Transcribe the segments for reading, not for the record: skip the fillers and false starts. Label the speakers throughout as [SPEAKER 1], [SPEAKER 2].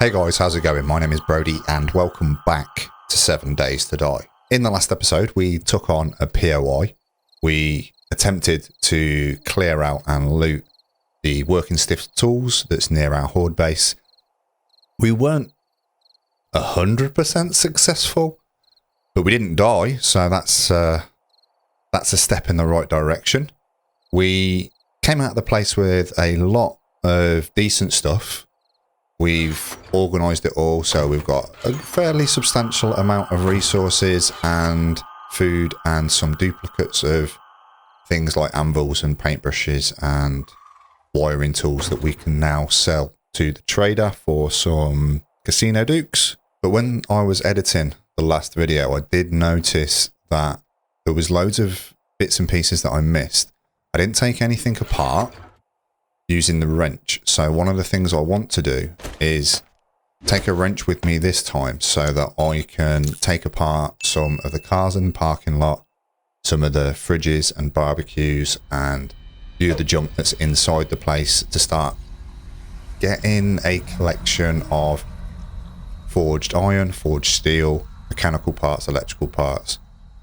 [SPEAKER 1] Hey guys, how's it going? My name is Brodie and welcome back to 7 Days to Die. In the last episode, we took on a POI. We attempted to clear out and loot the working stiff tools that's near our Horde base. We weren't 100% successful, but we didn't die, so that's a step in the right direction. We came out of the place with a lot of decent stuff. We've organised it all, so we've got a fairly substantial amount of resources and food and some duplicates of things like anvils and paintbrushes and wiring tools that we can now sell to the trader for some casino dukes. But when I was editing the last video, I did notice that there was loads of bits and pieces that I missed. I didn't take anything apart using the wrench. So one of the things I want to do is take a wrench with me this time so that I can take apart some of the cars in the parking lot, some of the fridges and barbecues, and view the junk that's inside the place to start getting a collection of forged iron, forged steel, mechanical parts, electrical parts,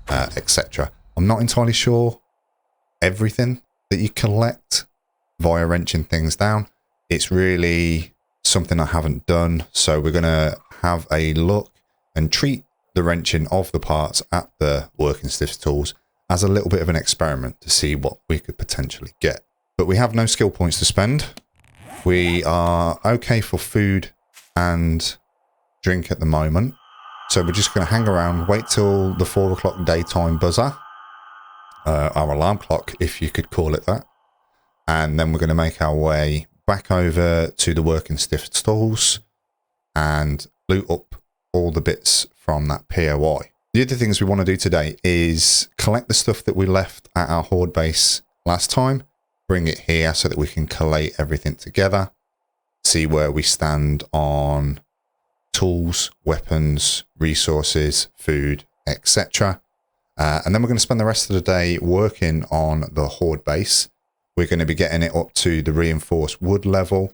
[SPEAKER 1] etc. I'm not entirely sure everything that you collect via wrenching things down. It's really something I haven't done, so we're going to have a look and treat the wrenching of the parts at the working stiff tools as a little bit of an experiment to see what we could potentially get. But we have no skill points to spend. We are okay for food and drink at the moment, so we're just going to hang around, wait till the 4 o'clock daytime buzzer, our alarm clock if you could call it that. And then we're going to make our way back over to the working stiff tools and loot up all the bits from that POI. The other things we want to do today is collect the stuff that we left at our Horde base last time, bring it here so that we can collate everything together, see where we stand on tools, weapons, resources, food, etc. And then we're going to spend the rest of the day working on the Horde base. We're going to be getting it up to the reinforced wood level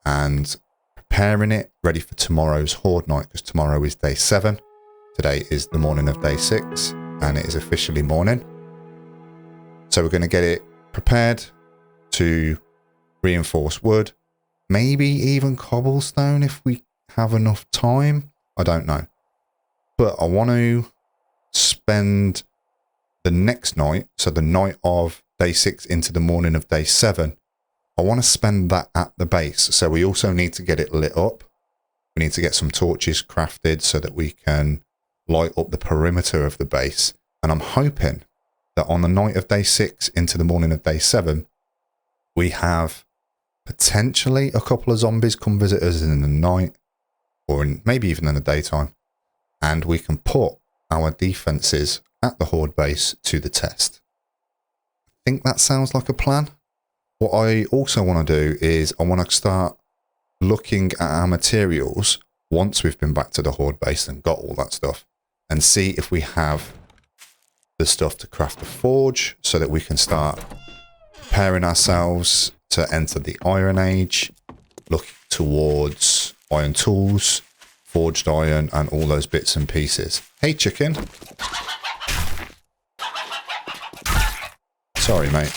[SPEAKER 1] and preparing it ready for tomorrow's Horde night, because tomorrow is day 7. Today is the morning of day 6 and it is officially morning. So we're going to get it prepared to reinforce wood, maybe even cobblestone if we have enough time. I don't know. But I want to spend the next night, so the night of day 6 into the morning of day 7, I want to spend that at the base. So we also need to get it lit up. We need to get some torches crafted so that we can light up the perimeter of the base. And I'm hoping that on the night of day 6 into the morning of day 7, we have potentially a couple of zombies come visit us in the night, or maybe even in the daytime, and we can put our defenses at the Horde base to the test. I think that sounds like a plan. What I also want to do is I want to start looking at our materials once we've been back to the Horde base and got all that stuff, and see if we have the stuff to craft a forge so that we can start preparing ourselves to enter the Iron Age, look towards iron tools, forged iron, and all those bits and pieces. Hey, chicken. Sorry, mate.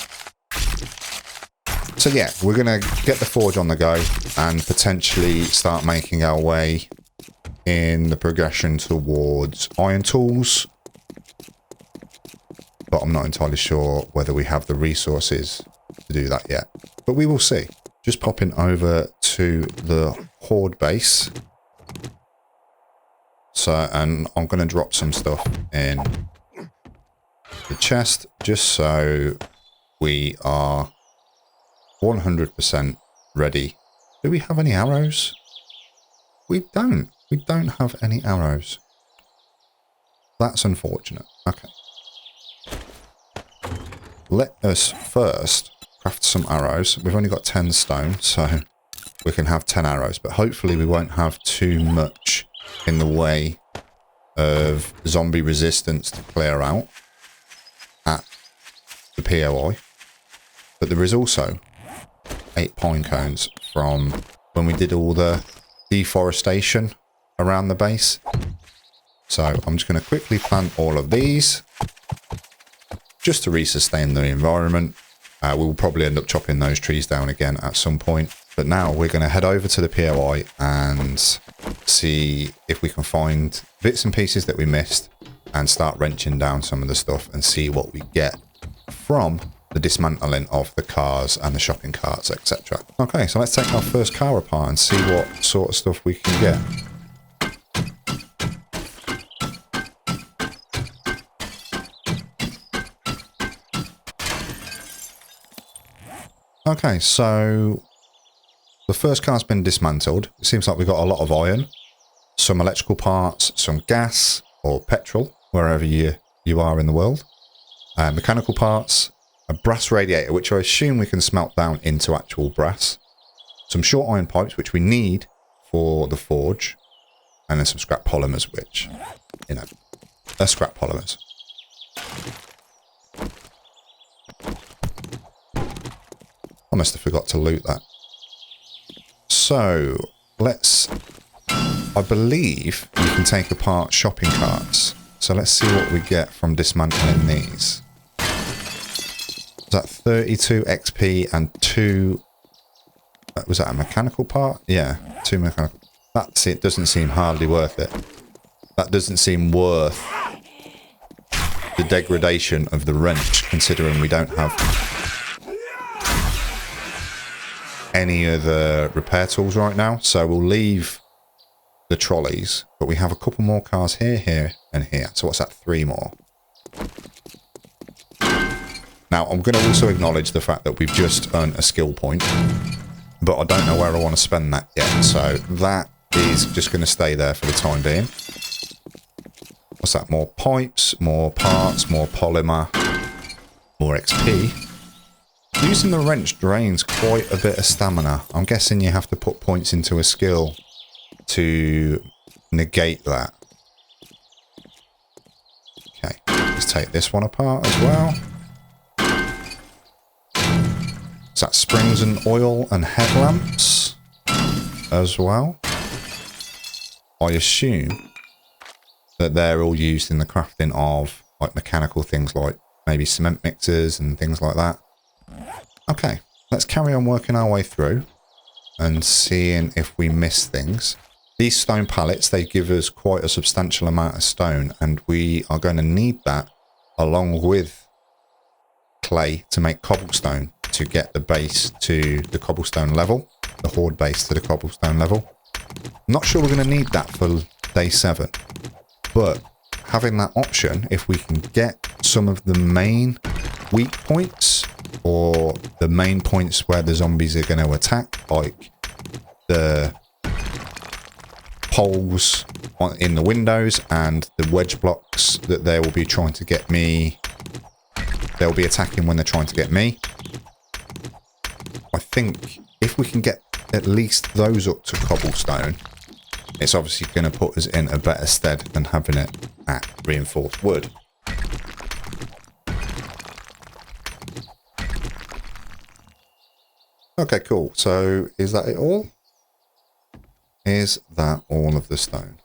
[SPEAKER 1] So yeah, we're going to get the forge on the go and potentially start making our way in the progression towards iron tools. But I'm not entirely sure whether we have the resources to do that yet. But we will see. Just popping over to the Horde base. So, and I'm going to drop some stuff in the chest just so we are 100% ready. Do we have any arrows? We don't. We don't have any arrows. That's unfortunate. Okay. Let us first craft some arrows. We've only got 10 stone, so we can have 10 arrows, but hopefully we won't have too much in the way of zombie resistance to clear out at the POI. But there is also 8 pine cones from when we did all the deforestation around the base. So I'm just going to quickly plant all of these just to resustain the environment. We will probably end up chopping those trees down again at some point. But now we're going to head over to the POI and see if we can find bits and pieces that we missed and start wrenching down some of the stuff and see what we get from the dismantling of the cars and the shopping carts, etc. Okay, so let's take our first car apart and see what sort of stuff we can get. Okay, so the first car's been dismantled. It seems like we've got a lot of iron, some electrical parts, some gas or petrol, wherever you are in the world, mechanical parts, a brass radiator, which I assume we can smelt down into actual brass, some short iron pipes, which we need for the forge, and then some scrap polymers, which, you know, they're scrap polymers. I must have forgot to loot that. So, I believe you can take apart shopping carts. So let's see what we get from dismantling these. Is that 32 XP and 2... Was that a mechanical part? Yeah, 2 mechanical. That's it. Doesn't seem hardly worth it. That doesn't seem worth the degradation of the wrench, considering we don't have any other repair tools right now. So we'll leave the trolleys, but we have a couple more cars here, here, and here. So what's that? 3 more. Now, I'm going to also acknowledge the fact that we've just earned a skill point, but I don't know where I want to spend that yet. So that is just going to stay there for the time being. What's that? More pipes, more parts, more polymer, more XP. Using the wrench drains quite a bit of stamina. I'm guessing you have to put points into a skill to negate that. Okay, let's take this one apart as well. Is that springs and oil and headlamps as well? I assume that they're all used in the crafting of like mechanical things like maybe cement mixers and things like that. Okay, let's carry on working our way through and seeing if we miss things. These stone pallets, they give us quite a substantial amount of stone, and we are going to need that along with clay to make cobblestone to get the base to the cobblestone level, the Horde base to the cobblestone level. I'm not sure we're going to need that for day 7, but having that option, if we can get some of the main weak points or the main points where the zombies are going to attack, like the holes in the windows and the wedge blocks that they will be trying to get me, they'll be attacking when they're trying to get me. I think if we can get at least those up to cobblestone, it's obviously going to put us in a better stead than having it at reinforced wood. Okay, cool. So is that it all? Is that all of the stone?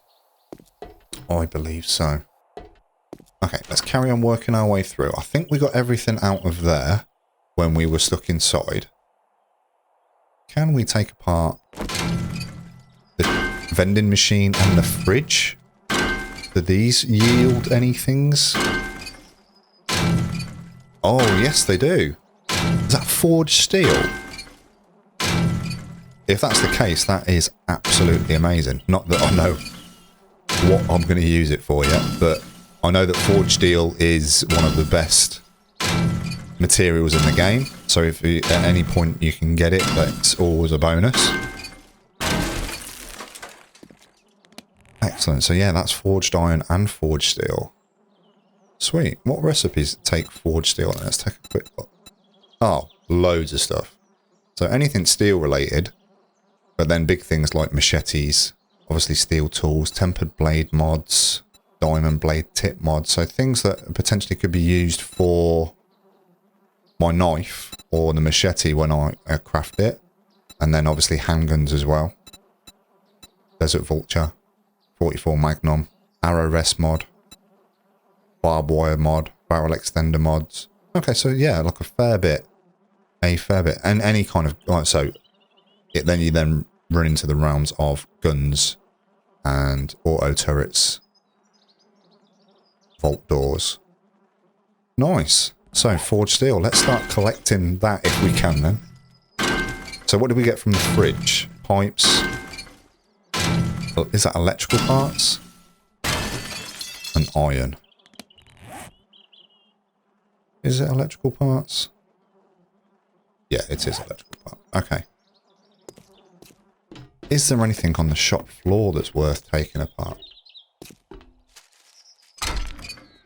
[SPEAKER 1] I believe so. Okay, let's carry on working our way through. I think we got everything out of there when we were stuck inside. Can we take apart the vending machine and the fridge? Do these yield any things? Oh, yes, they do. Is that forged steel? If that's the case, that is absolutely amazing. Not that I know what I'm going to use it for yet, but I know that forged steel is one of the best materials in the game. So if at any point you can get it, that's always a bonus. Excellent. So yeah, that's forged iron and forged steel. Sweet. What recipes take forged steel? Let's take a quick look. Oh, loads of stuff. So anything steel related. But then big things like machetes, obviously steel tools, tempered blade mods, diamond blade tip mods. So things that potentially could be used for my knife or the machete when I craft it. And then obviously handguns as well. Desert Vulture, 44 Magnum, Arrow Rest mod, Barb Wire mod, Barrel Extender mods. Okay, so yeah, like a fair bit. And any kind of... Right, so you then run into the realms of guns and auto turrets, vault doors. Nice. So, forged steel. Let's start collecting that if we can then. So what did we get from the fridge? Pipes. Is that electrical parts? And iron. Is it electrical parts? Yeah, it is electrical parts. Okay. Is there anything on the shop floor that's worth taking apart?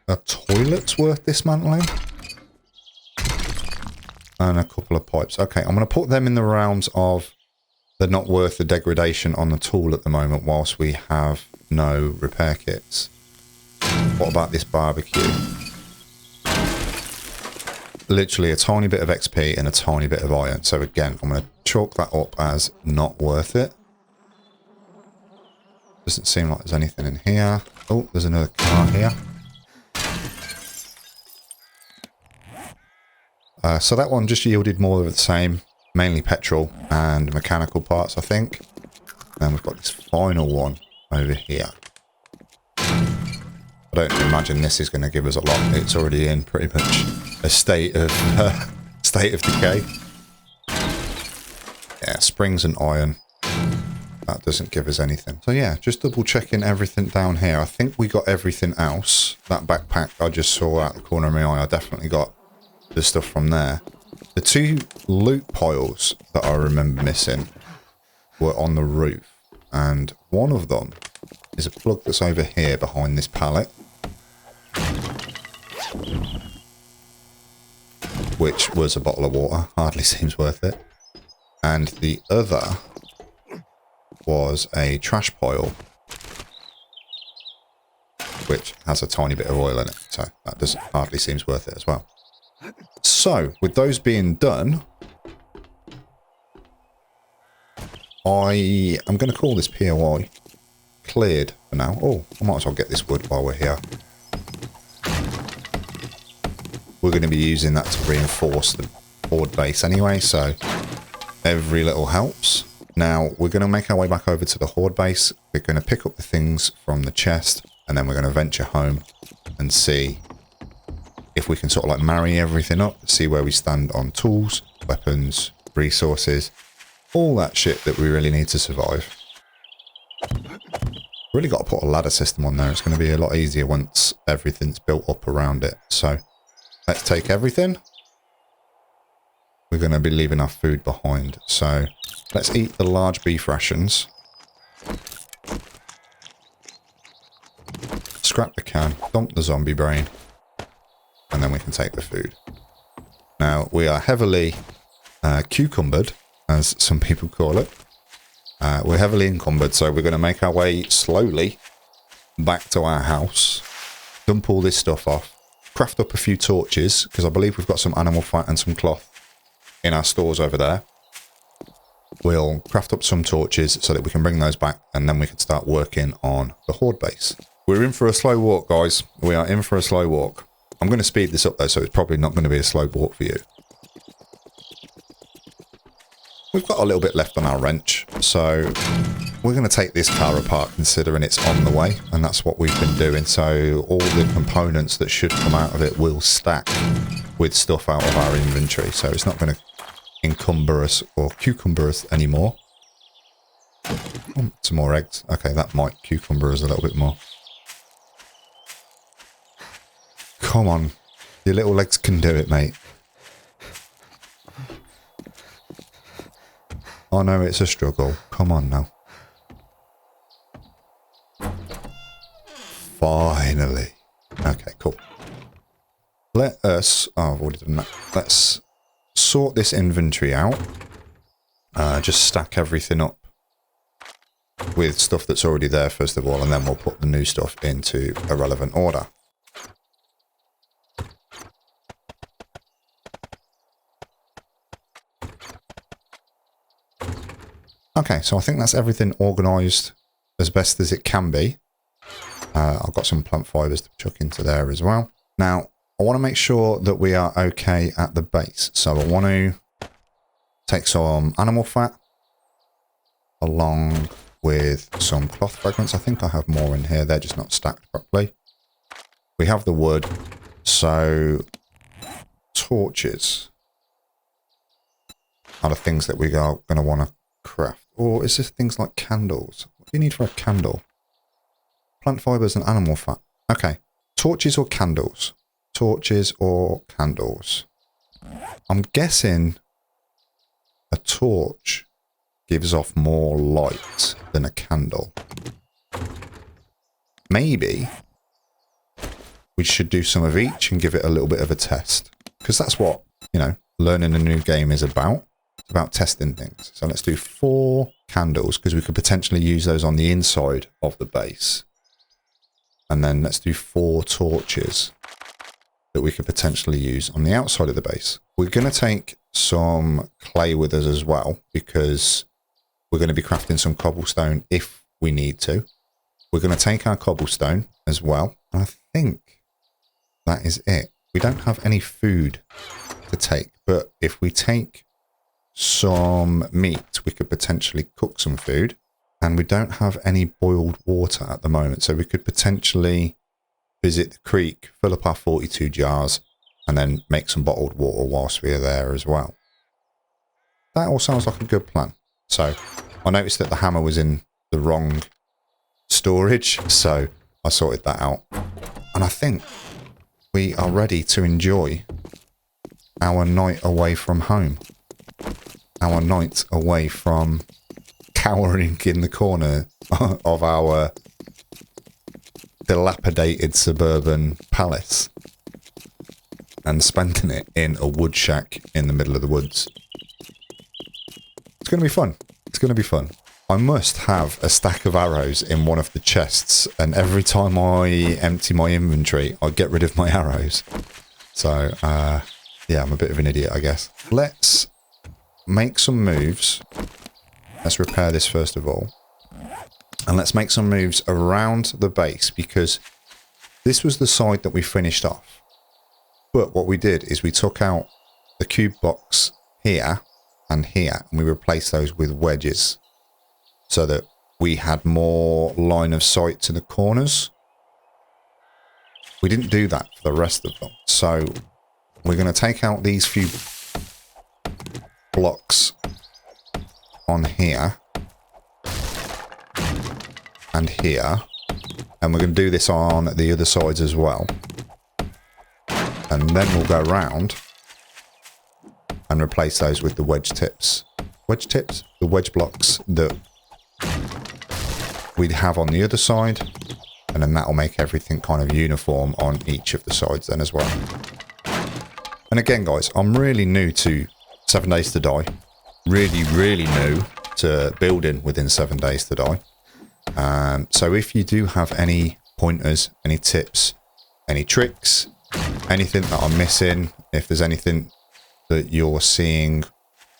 [SPEAKER 1] A toilet's worth dismantling? And a couple of pipes. Okay, I'm going to put them in the realms of they're not worth the degradation on the tool at the moment whilst we have no repair kits. What about this barbecue? Literally a tiny bit of XP and a tiny bit of iron. So again, I'm going to chalk that up as not worth it. Doesn't seem like there's anything in here. Oh, there's another car here. So that one just yielded more of the same, mainly petrol and mechanical parts, I think. And we've got this final one over here. I don't imagine this is going to give us a lot. It's already in pretty much a state of decay. Yeah, springs and iron. That doesn't give us anything. So yeah, just double checking everything down here. I think we got everything else. That backpack I just saw out the corner of my eye, I definitely got the stuff from there. The two loot piles that I remember missing were on the roof, and one of them is a plug that's over here behind this pallet, which was a bottle of water. Hardly seems worth it. And the other was a trash pile, which has a tiny bit of oil in it, so that doesn't hardly seems worth it as well. So, with those being done, I am going to call this POI cleared for now. Oh, I might as well get this wood while we're here. We're going to be using that to reinforce the Horde base anyway, so every little helps. Now, we're going to make our way back over to the Horde base. We're going to pick up the things from the chest, and then we're going to venture home and see if we can sort of like marry everything up, see where we stand on tools, weapons, resources, all that shit that we really need to survive. Really got to put a ladder system on there. It's going to be a lot easier once everything's built up around it. So let's take everything. We're going to be leaving our food behind. So let's eat the large beef rations. Scrap the can, dump the zombie brain. And then we can take the food. Now, we are heavily cucumbered, as some people call it. We're heavily encumbered, so we're going to make our way slowly back to our house. Dump all this stuff off. Craft up a few torches, because I believe we've got some animal fat and some cloth in our stores over there. We'll craft up some torches so that we can bring those back, and then we can start working on the Horde base. We're in for a slow walk, guys. We are in for a slow walk. I'm going to speed this up though, so it's probably not going to be a slow walk for you. We've got a little bit left on our wrench, so we're going to take this car apart considering it's on the way, and that's what we've been doing. So all the components that should come out of it will stack with stuff out of our inventory, so it's not going to encumber us or cucumber us anymore. Oh, some more eggs. Okay, that might cucumber us a little bit more. Come on, your little legs can do it, mate. I know it's a struggle. Come on now. Finally. Okay, cool. Let us... Oh, I've already done that. Let's sort this inventory out. Just stack everything up with stuff that's already there, first of all, and then we'll put the new stuff into a relevant order. Okay, so I think that's everything organised as best as it can be. I've got some plant fibres to chuck into there as well. Now, I want to make sure that we are okay at the base. So I want to take some animal fat along with some cloth fragments. I think I have more in here. They're just not stacked properly. We have the wood. So torches are the things that we are going to want to craft. Or is this things like candles? What do you need for a candle? Plant fibres and animal fat. Okay. Torches or candles? Torches or candles? I'm guessing a torch gives off more light than a candle. Maybe we should do some of each and give it a little bit of a test. Because that's what, you know, learning a new game is about. It's about testing things. So let's do 4 candles because we could potentially use those on the inside of the base. And then let's do 4 torches that we could potentially use on the outside of the base. We're going to take some clay with us as well because we're going to be crafting some cobblestone if we need to. We're going to take our cobblestone as well. And I think that is it. We don't have any food to take, but if we take some meat, we could potentially cook some food. And we don't have any boiled water at the moment, so we could potentially visit the creek, fill up our 42 jars, and then make some bottled water whilst we are there as well. That all sounds like a good plan. So I noticed that the hammer was in the wrong storage, so I sorted that out. And I think we are ready to enjoy our night away from home. Our night away from cowering in the corner of our dilapidated suburban palace and spending it in a wood shack in the middle of the woods. It's going to be fun. It's going to be fun. I must have a stack of arrows in one of the chests, and every time I empty my inventory, I get rid of my arrows. So, yeah, I'm a bit of an idiot, I guess. Let's make some moves. Let's repair this first of all. And let's make some moves around the base because this was the side that we finished off. But what we did is we took out the cube blocks here and here and we replaced those with wedges so that we had more line of sight to the corners. We didn't do that for the rest of them. So we're going to take out these few blocks on here and here, and we're going to do this on the other sides as well, and then we'll go around and replace those with the wedge tips, the wedge blocks that we'd have on the other side, and then that will make everything kind of uniform on each of the sides then as well. And again guys, I'm really new to 7 Days to Die. Really new to building within 7 Days to Die. So if you do have any pointers, any tips, any tricks, anything that I'm missing, if there's anything that you're seeing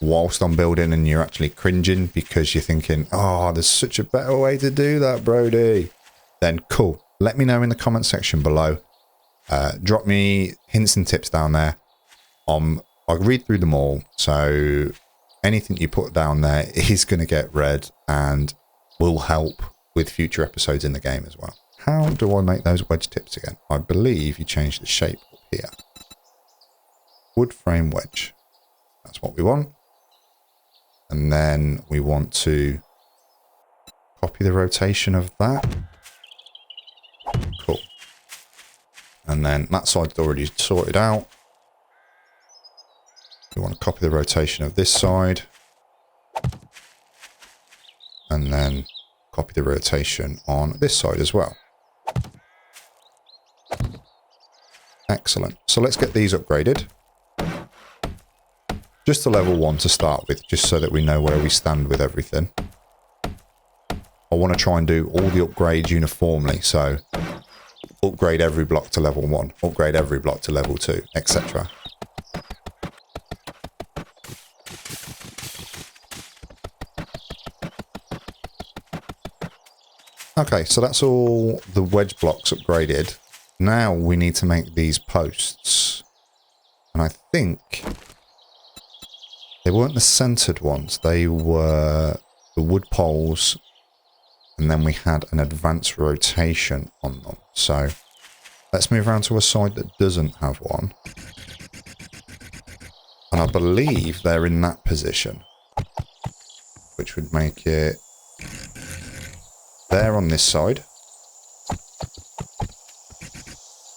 [SPEAKER 1] whilst I'm building and you're actually cringing because you're thinking, oh, there's such a better way to do that, Brodie, then cool. Let me know in the comment section below. Drop me hints and tips down there. I read through them all, so anything you put down there is going to get read and will help with future episodes in the game as well. How do I make those wedge tips again? I believe you change the shape up here. Wood frame wedge. That's what we want. And then we want to copy the rotation of that. Cool. And then that side's already sorted out. We want to copy the rotation of this side. And then copy the rotation on this side as well. Excellent. So let's get these upgraded. Just to level 1 to start with, just so that we know where we stand with everything. I want to try and do all the upgrades uniformly. So upgrade every block to level 1, upgrade every block to level 2, etc. Okay, so that's all the wedge blocks upgraded. Now we need to make these posts. And I think they weren't the centered ones. They were the wood poles. And then we had an advanced rotation on them. So let's move around to a side that doesn't have one. And I believe they're in that position, which would make it there on this side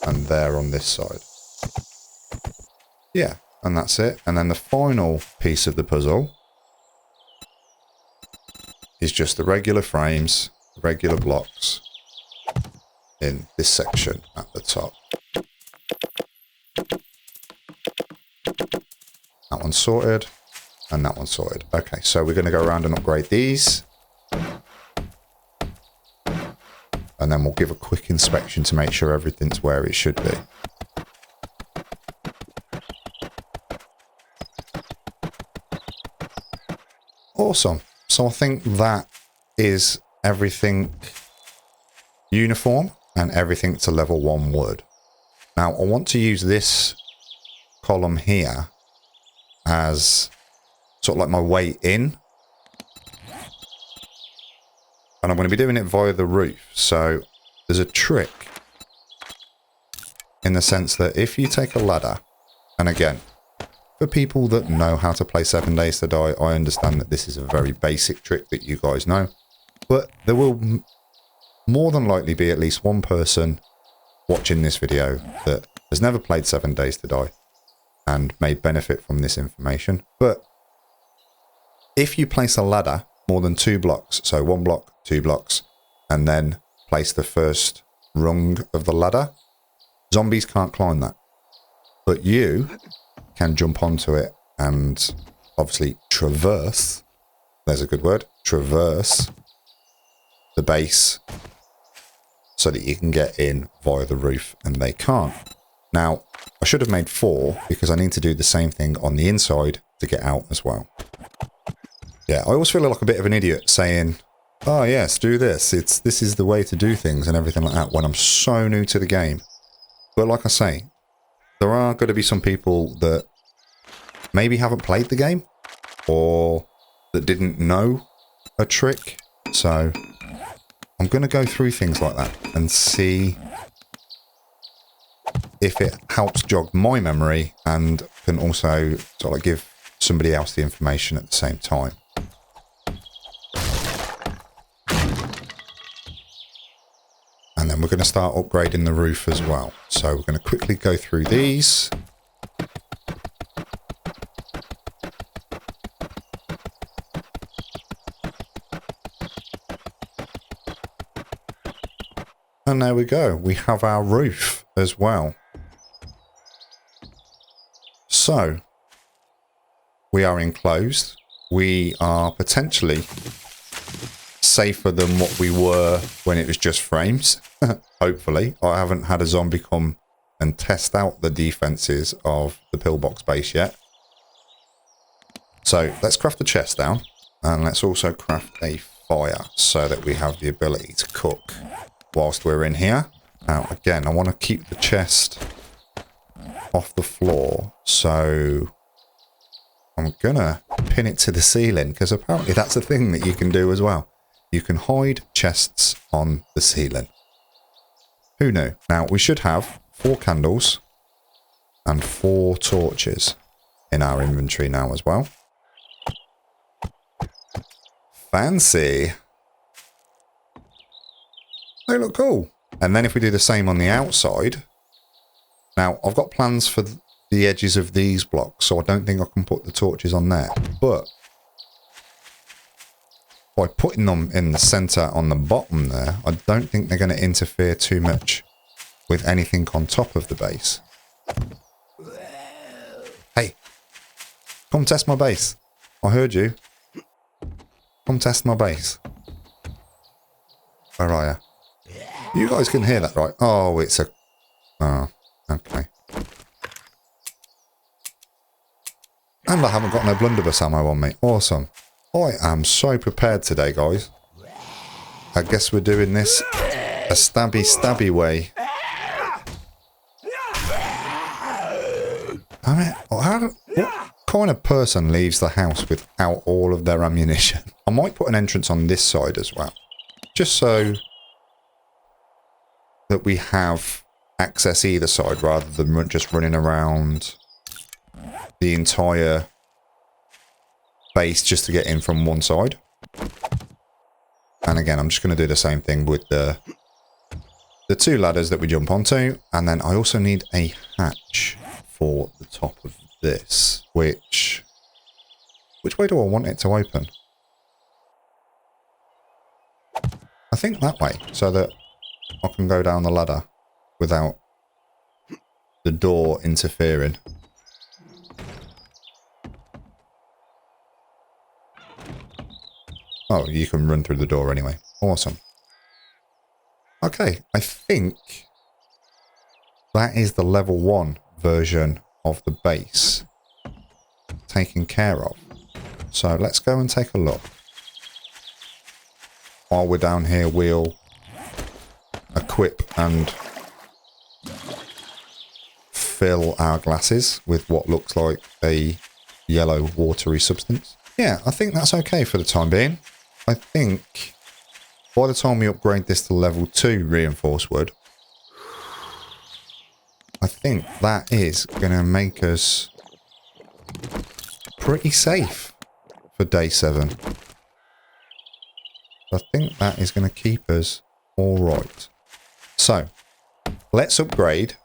[SPEAKER 1] and there on this side. Yeah, and that's it. And then the final piece of the puzzle is just the regular frames, regular blocks in this section at the top. That one's sorted, and that one's sorted. Okay, so we're going to go around and upgrade these. And then we'll give a quick inspection to make sure everything's where it should be. Awesome. So I think that is everything uniform and everything to level 1 wood. Now I want to use this column here as sort of like my way in. And I'm going to be doing it via the roof. So there's a trick in the sense that if you take a ladder, and again, for people that know how to play 7 Days to Die, I understand that this is a very basic trick that you guys know. But there will more than likely be at least one person watching this video that has never played 7 Days to Die and may benefit from this information. But if you place a ladder more than 2 blocks, so 1 block, 2 blocks, and then place the first rung of the ladder, zombies can't climb that. But you can jump onto it and obviously traverse, there's a good word, traverse the base so that you can get in via the roof and they can't. Now, I should have made 4 because I need to do the same thing on the inside to get out as well. Yeah, I always feel like a bit of an idiot saying, oh yes, do this. This is the way to do things and everything like that when I'm so new to the game. But like I say, there are going to be some people that maybe haven't played the game or that didn't know a trick. So I'm going to go through things like that and see if it helps jog my memory and can also sort of give somebody else the information at the same time. And then we're going to start upgrading the roof as well. So we're going to quickly go through these. And there we go. We have our roof as well. So we are enclosed. We are potentially safer than what we were when it was just frames. Hopefully. I haven't had a zombie come and test out the defenses of the pillbox base yet. So let's craft the chest down and let's also craft a fire so that we have the ability to cook whilst we're in here. Now again, I want to keep the chest off the floor, so I'm gonna pin it to the ceiling because apparently that's a thing that you can do as well. You can hide chests on the ceiling. Who knew? Now, we should have 4 candles and 4 torches in our inventory now as well. Fancy. They look cool. And then if we do the same on the outside. Now, I've got plans for the edges of these blocks, so I don't think I can put the torches on there. But by putting them in the center on the bottom there, I don't think they're going to interfere too much with anything on top of the base. Hey, come test my base. I heard you. Come test my base. Where are you? You guys can hear that, right? Oh, it's a... Oh, okay. And I haven't got no blunderbuss ammo on me. Awesome. I am so prepared today, guys. I guess we're doing this a stabby way. I mean, what kind of person leaves the house without all of their ammunition? I might put an entrance on this side as well, just so that we have access either side rather than just running around the entire base just to get in from one side. And again, I'm just going to do the same thing with the two ladders that we jump onto, and then I also need a hatch for the top of this, which way do I want it to open? I think that way, so that I can go down the ladder without the door interfering. Oh, you can run through the door anyway. Awesome. Okay, I think that is the level 1 version of the base taken care of. So let's go and take a look. While we're down here, we'll equip and fill our glasses with what looks like a yellow watery substance. Yeah, I think that's okay for the time being. I think by the time we upgrade this to level 2 reinforced wood, I think that is going to make us pretty safe for day 7. I think that is going to keep us all right. So, let's upgrade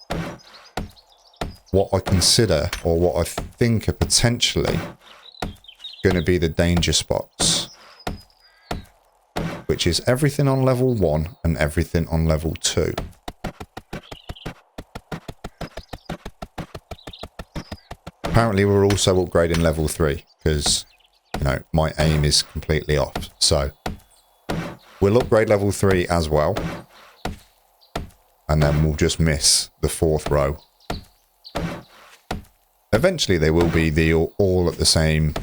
[SPEAKER 1] what I consider, or what I think are potentially going to be the danger spots, which is everything on level 1 and everything on level 2. Apparently we're also upgrading level 3 because, you know, my aim is completely off. So we'll upgrade level 3 as well, and then we'll just miss the 4th row. Eventually they will be all at the same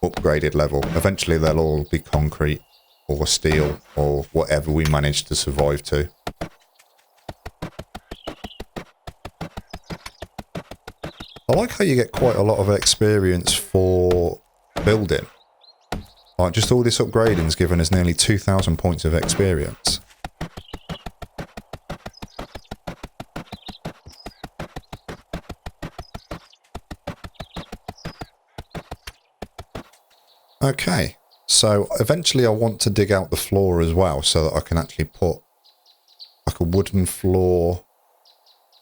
[SPEAKER 1] upgraded level. Eventually they'll all be concrete or steel or whatever we manage to survive to. I like how you get quite a lot of experience for building. Like, just all this upgrading's given us nearly 2,000 points of experience. Okay, so eventually I want to dig out the floor as well, so that I can actually put like a wooden floor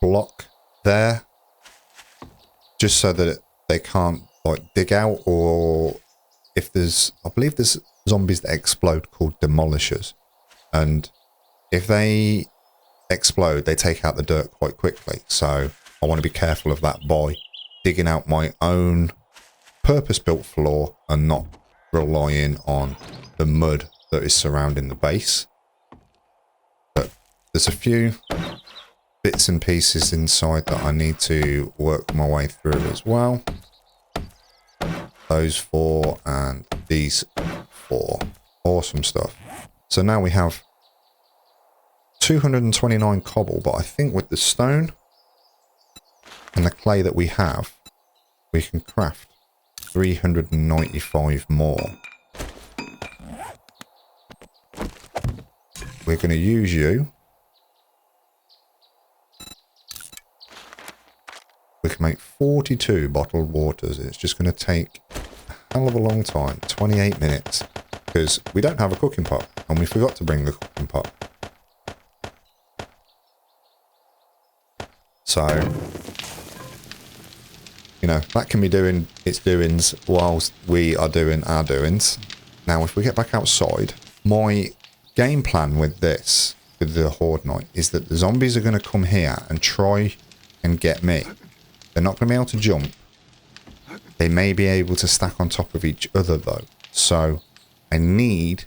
[SPEAKER 1] block there, just so that they can't like dig out, or if there's, I believe there's zombies that explode called demolishers, and if they explode they take out the dirt quite quickly, so I want to be careful of that by digging out my own purpose-built floor and not relying on the mud that is surrounding the base. But there's a few bits and pieces inside that I need to work my way through as well. Those 4 and these 4. Awesome stuff. So now we have 229 cobble, but I think with the stone and the clay that we have, we can craft 395 more. We're going to use you. We can make 42 bottled waters. It's just going to take a hell of a long time, 28 minutes, because we don't have a cooking pot and we forgot to bring the cooking pot. So, you know, that can be doing its doings whilst we are doing our doings. Now, if we get back outside, my game plan with this, with the Horde Night, is that the zombies are going to come here and try and get me. They're not going to be able to jump. They may be able to stack on top of each other, though. So, I need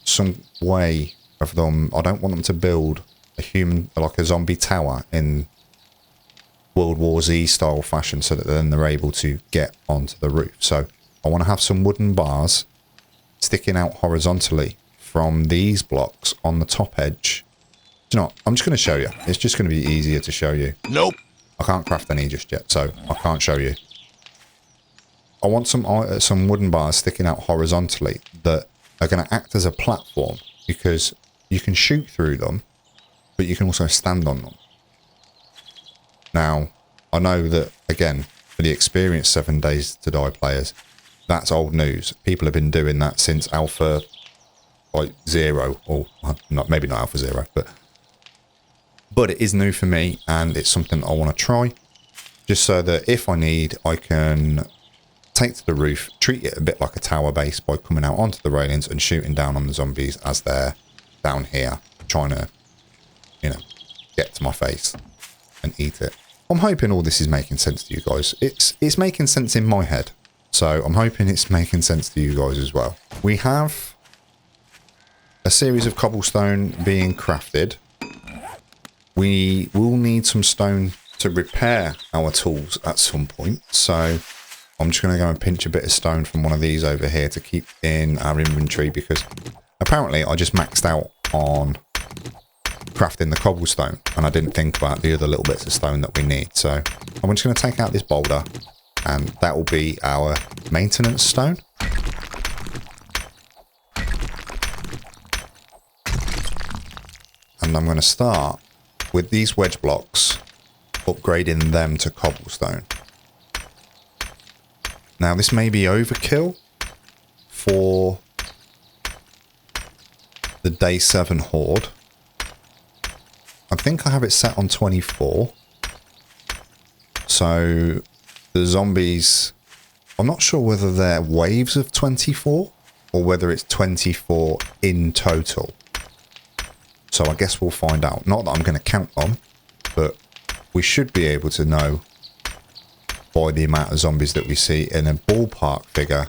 [SPEAKER 1] some way of them. I don't want them to build a human, like a zombie tower in World War Z style fashion, so that then they're able to get onto the roof. So I want to have some wooden bars sticking out horizontally from these blocks on the top edge. Do you know what? I'm just going to show you. It's just going to be easier to show you.
[SPEAKER 2] Nope.
[SPEAKER 1] I can't craft any just yet, so I can't show you. I want some wooden bars sticking out horizontally that are going to act as a platform, because you can shoot through them, but you can also stand on them. Now, I know that, again, for the experienced 7 Days to Die players, that's old news. People have been doing that since Alpha, like, 0, or not, maybe not Alpha 0, but it is new for me, and it's something I want to try, just so that if I need, I can take to the roof, treat it a bit like a tower base by coming out onto the railings and shooting down on the zombies as they're down here, trying to, you know, get to my face and eat it. I'm hoping all this is making sense to you guys. It's making sense in my head, so I'm hoping it's making sense to you guys as well. We have a series of cobblestone being crafted. We will need some stone to repair our tools at some point, so I'm just going to go and pinch a bit of stone from one of these over here to keep in our inventory, because apparently I just maxed out on crafting the cobblestone and I didn't think about the other little bits of stone that we need. So I'm just going to take out this boulder, and that will be our maintenance stone. And I'm going to start with these wedge blocks, upgrading them to cobblestone. Now, this may be overkill for the day 7 Horde. I think I have it set on 24. So the zombies, I'm not sure whether they're waves of 24 or whether it's 24 in total. So I guess we'll find out. Not that I'm going to count them, but we should be able to know by the amount of zombies that we see in a ballpark figure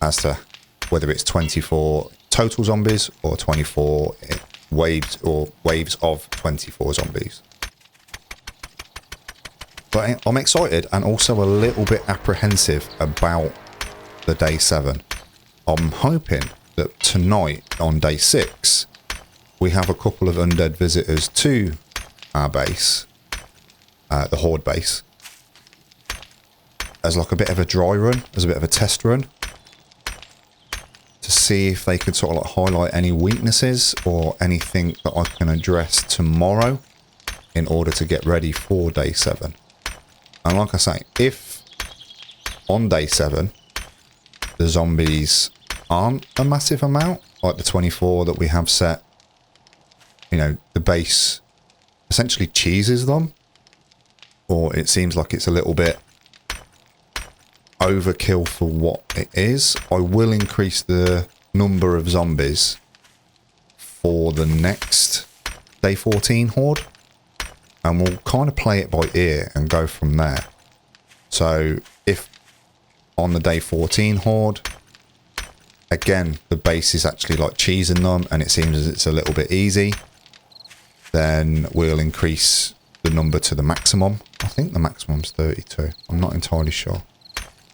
[SPEAKER 1] as to whether it's 24 total zombies or 24 waves or waves of 24 zombies. But I'm excited and also a little bit apprehensive about the day 7. I'm hoping that tonight on day 6 we have a couple of undead visitors to our base, the Horde base, as like a bit of a dry run, as a bit of a test run, to see if they could sort of like highlight any weaknesses or anything that I can address tomorrow in order to get ready for day 7. And like I say, if on day 7 the zombies aren't a massive amount, like the 24 that we have set, you know, the base essentially cheeses them, or it seems like it's a little bit overkill for what it is, I will increase the number of zombies for the next day 14 Horde, and we'll kind of play it by ear and go from there. So if on the day 14 Horde, again, the base is actually like cheesing them and it seems as it's a little bit easy, then we'll increase the number to the maximum. I think the maximum's 32. I'm not entirely sure.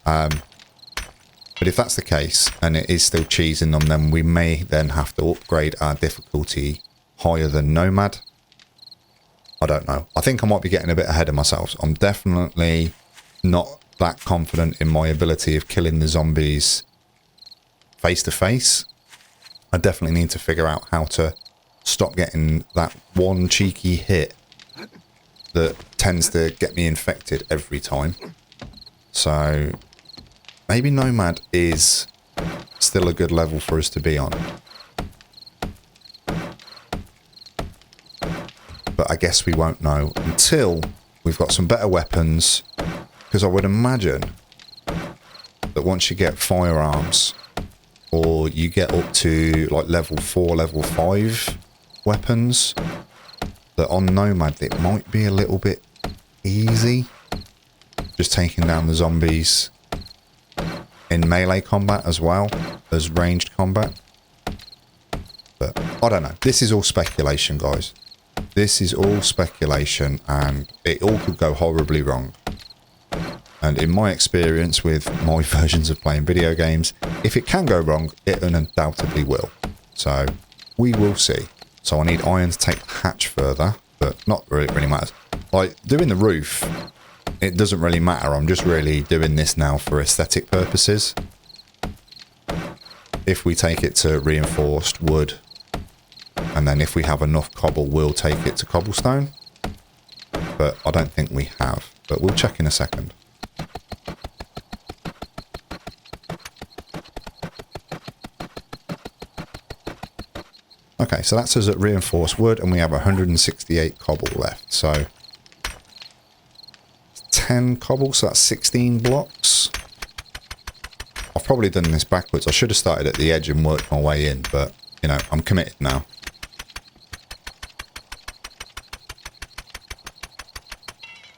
[SPEAKER 1] But if that's the case and it is still cheesing them, then we may then have to upgrade our difficulty higher than Nomad. I don't know. I think I might be getting a bit ahead of myself. I'm definitely not that confident in my ability of killing the zombies face to face. I definitely need to figure out how to stop getting that one cheeky hit that tends to get me infected every time. So maybe Nomad is still a good level for us to be on. But I guess we won't know until we've got some better weapons, because I would imagine that once you get firearms or you get up to like level 4, level 5 weapons, that on Nomad it might be a little bit easy just taking down the zombies in melee combat as well as ranged combat. But I don't know. This is all speculation, guys. This is all speculation, and it all could go horribly wrong. And in my experience with my versions of playing video games, if it can go wrong, it undoubtedly will. So we will see. So I need iron to take the hatch further, but not really matters. Like doing the roof, it doesn't really matter. I'm just really doing this now for aesthetic purposes. If we take it to reinforced wood, and then if we have enough cobble, we'll take it to cobblestone. But I don't think we have. But we'll check in a second. Okay, so that's us at reinforced wood, and we have 168 cobble left. So 10 cobble, so that's 16 blocks. I've probably done this backwards. I should have started at the edge and worked my way in, but, you know, I'm committed now.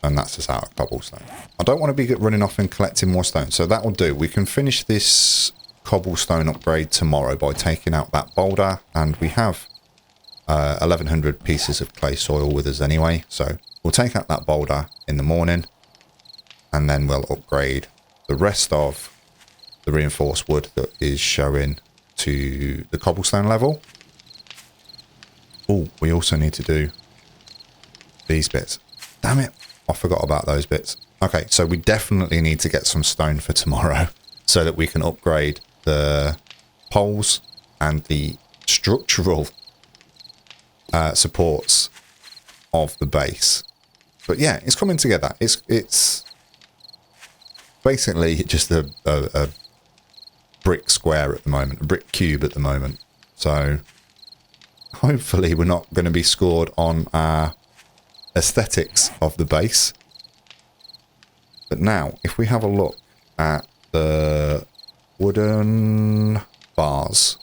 [SPEAKER 1] And that's us out of cobblestone. I don't want to be running off and collecting more stone, so that will do. We can finish this cobblestone upgrade tomorrow by taking out that boulder, and we have 1100 pieces of clay soil with us anyway, so we'll take out that boulder in the morning, and then we'll upgrade the rest of the reinforced wood that is showing to the cobblestone level. Oh, we also need to do these bits. Damn it, I forgot about those bits. Okay, so we definitely need to get some stone for tomorrow so that we can upgrade the poles and the structural supports of the base. But yeah, it's coming together. It's basically just a brick square at the moment, a brick cube at the moment. So hopefully we're not going to be scored on our aesthetics of the base. But now, if we have a look at the wooden bars,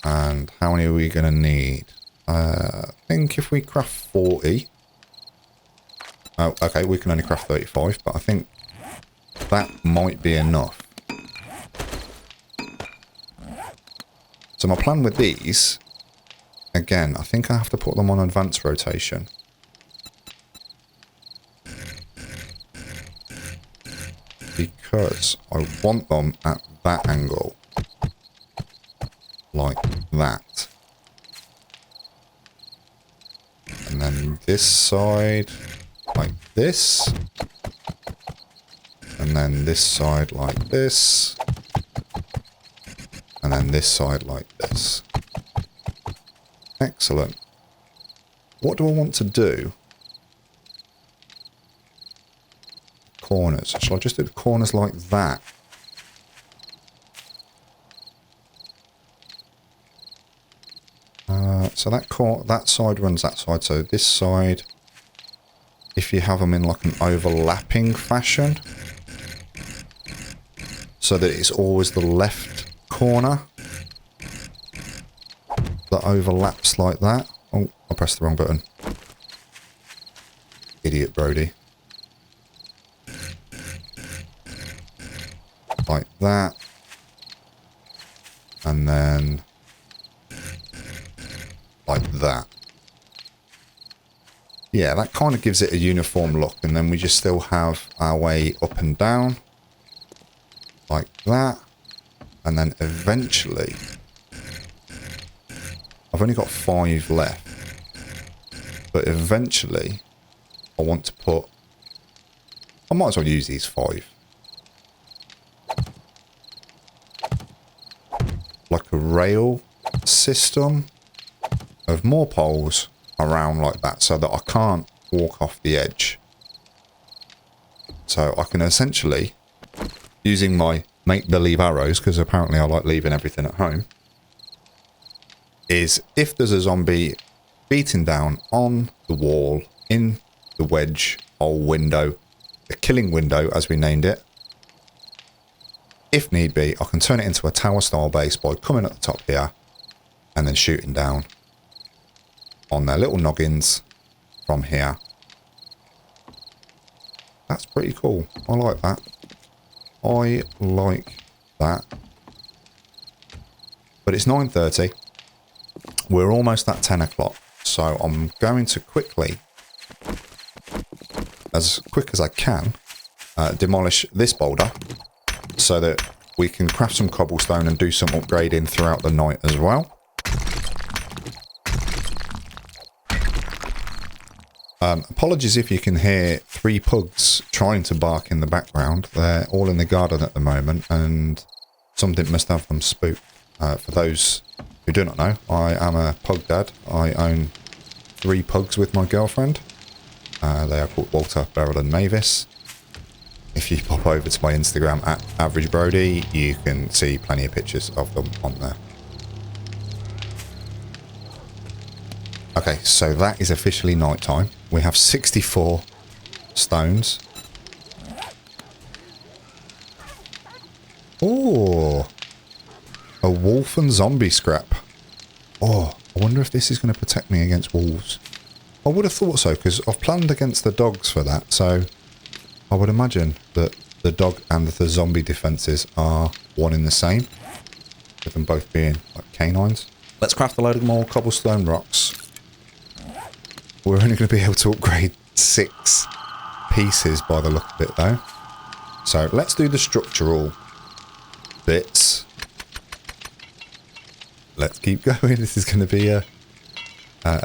[SPEAKER 1] and how many are we going to need? I think if we craft 40, oh, okay, we can only craft 35, but I think that might be enough. So my plan with these, again, I think I have to put them on advanced rotation. Because I want them at that angle. Like that. And then this side, like this. And then this side like this. And then this side like this. Excellent. What do I want to do? Corners. Shall I just do the corners like that? So that side runs that side. So this side, if you have them in like an overlapping fashion, so that it's always the left corner that overlaps like that. Oh, I pressed the wrong button. Idiot Brodie. Like that. And then like that. Yeah, that kind of gives it a uniform look, and then we just still have our way up and down like that. And then eventually, I've only got 5 left, but eventually I want to put, I might as well use these 5. Like a rail system of more poles around like that, so that I can't walk off the edge. So I can essentially, using my make-believe arrows, because apparently I like leaving everything at home, is if there's a zombie beating down on the wall in the wedge hole window, the killing window as we named it, if need be, I can turn it into a tower style base by coming at the top here and then shooting down on their little noggins from here. That's pretty cool. I like that. I like that. But it's 9:30. We're almost at 10 o'clock. So I'm going to quickly, as quick as I can, demolish this boulder so that we can craft some cobblestone and do some upgrading throughout the night as well. Apologies if you can hear 3 pugs trying to bark in the background. They're all in the garden at the moment and something must have them spooked. For those who do not know, I am a pug dad. I own 3 pugs with my girlfriend. They are called Walter, Beryl and Mavis. If you pop over to my Instagram at AverageBrodie, you can see plenty of pictures of them on there. Okay, so that is officially night time. We have 64 stones. Oh, a wolf and zombie scrap. Oh, I wonder if this is going to protect me against wolves. I would have thought so, because I've planned against the dogs for that, so I would imagine that the dog and the zombie defences are one in the same, with them both being like canines. Let's craft a load of more cobblestone rocks. We're only going to be able to upgrade 6 pieces by the look of it though. So let's do the structural bits. Let's keep going. This is going to be a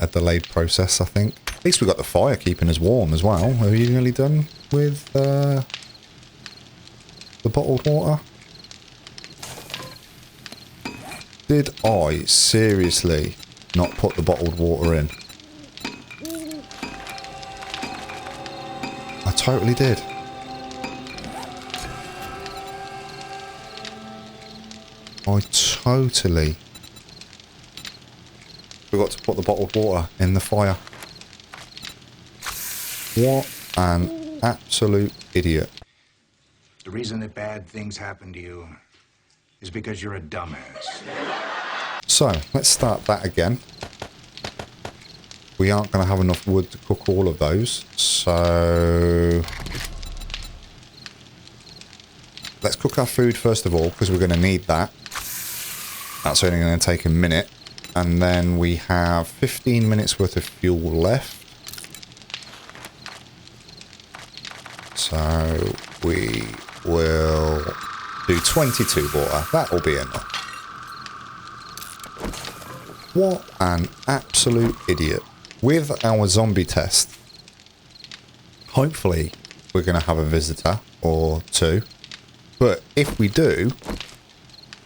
[SPEAKER 1] delayed process, I think. At least we got the fire keeping us warm as well. Are you nearly done with the bottled water? Did I seriously not put the bottled water in? I totally did. I totally forgot to put the bottled water in the fire. What an absolute idiot.
[SPEAKER 2] The reason that bad things happen to you is because you're a dumbass.
[SPEAKER 1] So, let's start that again. We aren't going to have enough wood to cook all of those, so let's cook our food first of all, because we're going to need that. That's only going to take a minute, and then we have 15 minutes worth of fuel left. So we will do 22 water. That will be enough. What an absolute idiot. With our zombie test, hopefully we're going to have a visitor or 2. But if we do,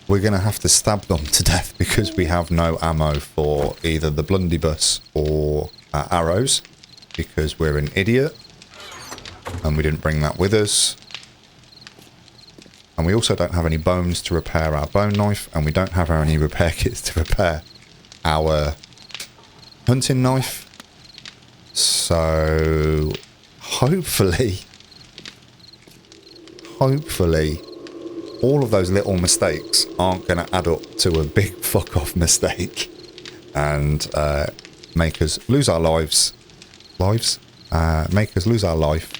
[SPEAKER 1] we're going to have to stab them to death because we have no ammo for either the blunderbuss or arrows, because we're an idiot and we didn't bring that with us. And we also don't have any bones to repair our bone knife, and we don't have any repair kits to repair our hunting knife. So hopefully all of those little mistakes aren't going to add up to a big fuck off mistake and make us lose our make us lose our life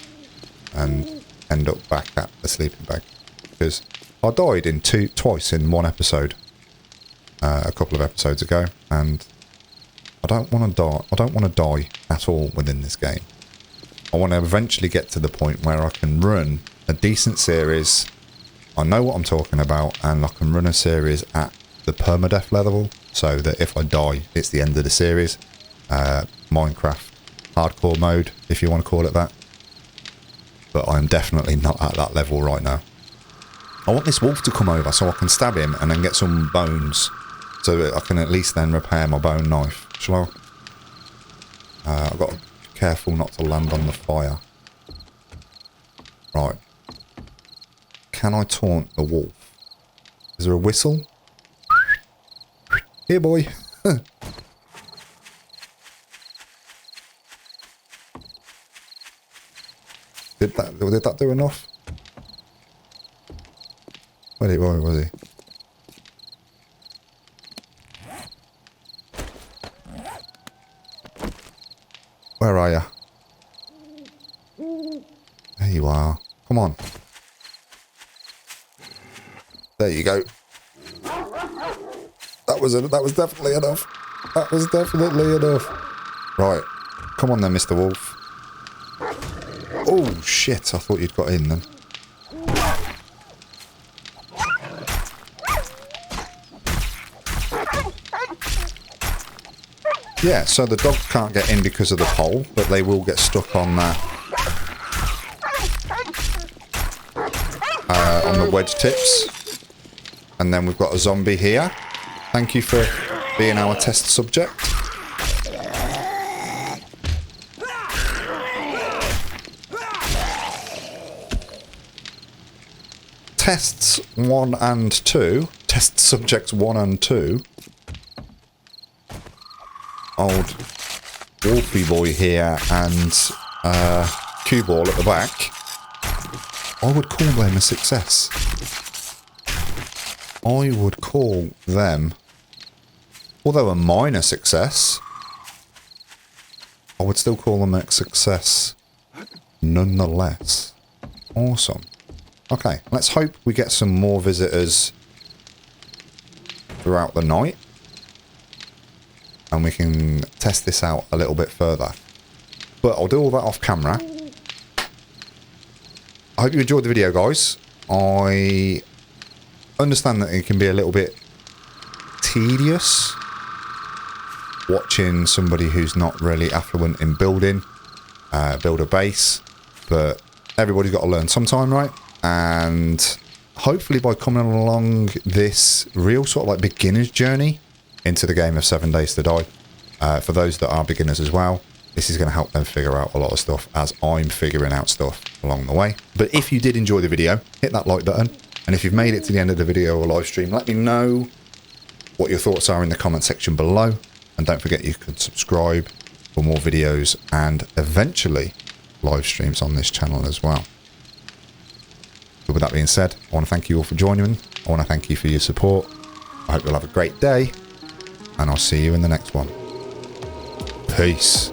[SPEAKER 1] and end up back at the sleeping bag. Because I died twice in one episode a couple of episodes ago, and I don't want to die. I don't want to die at all within this game. I want to eventually get to the point where I can run a decent series. I know what I'm talking about, and I can run a series at the permadeath level, so that if I die, it's the end of the series. Minecraft hardcore mode, if you want to call it that. But I'm definitely not at that level right now. I want this wolf to come over so I can stab him and then get some bones, so that I can at least then repair my bone knife. Shall I? I've got to be careful not to land on the fire. Right. Can I taunt the wolf? Is there a whistle? Here, boy. Did that do enough? Where was he? Where are you? There you are. Come on. There you go. That was definitely enough. That was definitely enough. Right. Come on then, Mr. Wolf. Oh, shit. I thought you'd got in then. Yeah, so the dogs can't get in because of the pole, but they will get stuck on that, on the wedge tips. And then we've got a zombie here. Thank you for being our test subject. Tests 1 and 2. Test subjects 1 and 2. Old Wolfie boy here and Cue Ball at the back. I would call them a success. I would call them, although a minor success, I would still call them a success nonetheless. Awesome. Okay, let's hope we get some more visitors throughout the night. And we can test this out a little bit further. But I'll do all that off camera. I hope you enjoyed the video, guys. I understand that it can be a little bit tedious watching somebody who's not really affluent in building, build a base. But everybody's got to learn sometime, right? And hopefully by coming along this real sort of like beginner's journey into the game of 7 Days to Die, for those that are beginners as well, this is going to help them figure out a lot of stuff as I'm figuring out stuff along the way. But if you did enjoy the video, hit that like button. And if you've made it to the end of the video or live stream, let me know what your thoughts are in the comment section below. And don't forget you can subscribe for more videos and eventually live streams on this channel as well. But with that being said, I want to thank you all for joining. I want to thank you for your support. I hope you'll have a great day. And I'll see you in the next one. Peace.